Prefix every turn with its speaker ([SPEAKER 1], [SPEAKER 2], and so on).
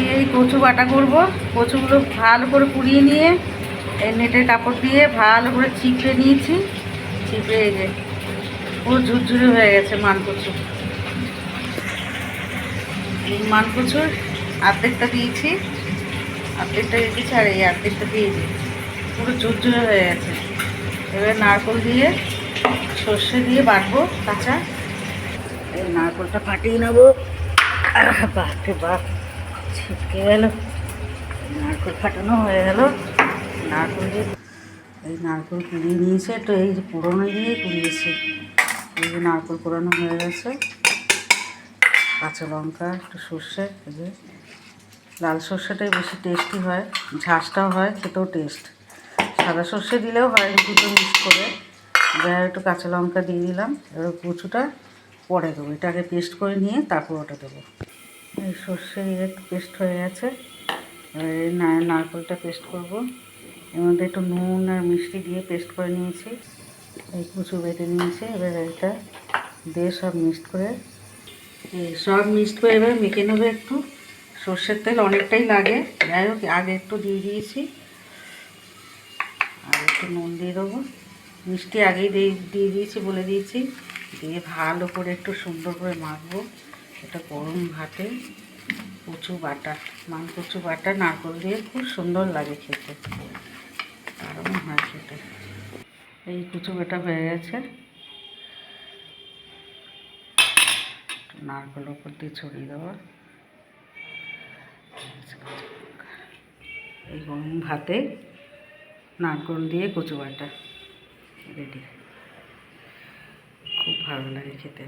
[SPEAKER 1] দিয়ে এই কচু বাটা করব। কচুগুলো ভালো করে পুড়িয়ে নিয়ে এই নেটের কাপড় দিয়ে ভালো করে চিপড়ে নিয়েছি। চিপড়ে এই যে পুরো ঝুরঝুরে হয়ে গেছে মানকচু। এই মানকচুর অর্ধেকটা দিয়েছি, অর্ধেকটা রেখেছি, আর এই অর্ধেকটা দিয়ে দিই। পুরো ঝুরঝুরে হয়ে গেছে। এবার নারকেল দিয়ে সর্ষে দিয়ে বাটবো কাঁচা। এই নারকেলটা ফাটিয়ে নেবো। বাপরে বাপ, ছিটকে গেল। নারকেল ফাটানো হয়ে গেল। নারকেল দিয়ে এই নারকেল কুড়িয়ে নিয়েছে, তো এই যে পুরোনো দিয়ে কুড়িয়েছে। এই যে নারকেল কুড়ানো হয়ে গেছে। কাঁচা লঙ্কা, একটু সর্ষে, এই যে লাল সর্ষেটাই বেশি টেস্টি হয়, ঝাঁসটাও হয়, খেতেও টেস্ট। সাদা সর্ষে দিলেও হয়, দুটো মিক্স করে। এবার একটু কাঁচা লঙ্কা দিয়ে দিলাম। এবার কচুটা পরে দেবো, এটাকে পেস্ট করে নিয়ে তারপর ওটা দেবো। এই সর্ষে পেস্ট হয়ে গেছে। এবার এই নারকেলটা পেস্ট করব। এর মধ্যে একটু নুন আর মিষ্টি দিয়ে পেস্ট করে নিয়েছি। এই কচু বেটে নিয়েছি। এবার এটা দিয়ে সব মিক্সড করে এবার মেখে নেবে একটু। সর্ষের তেল অনেকটাই লাগে, যাই হোক আগে একটু দিয়ে দিয়েছি। আর একটু নুন দিয়ে দেবো, মিষ্টি আগেই দিয়ে দিয়েছি, বলে দিয়েছি। দিয়ে ভালো করে একটু সুন্দর করে মাখবো। এটা গরম ভাতে কচু বাটা, কচু বাটা নারকেল দিয়ে খুব সুন্দর লাগে খেতে, দারুণ হয় খেতে। এই কচু বাটা হয়ে গেছে। নারকেল উপর দিয়ে ছড়িয়ে দেওয়া। এই গরম ভাতে নারকেল দিয়ে কচু বাটা রেডি। খুব ভালো লাগে খেতে।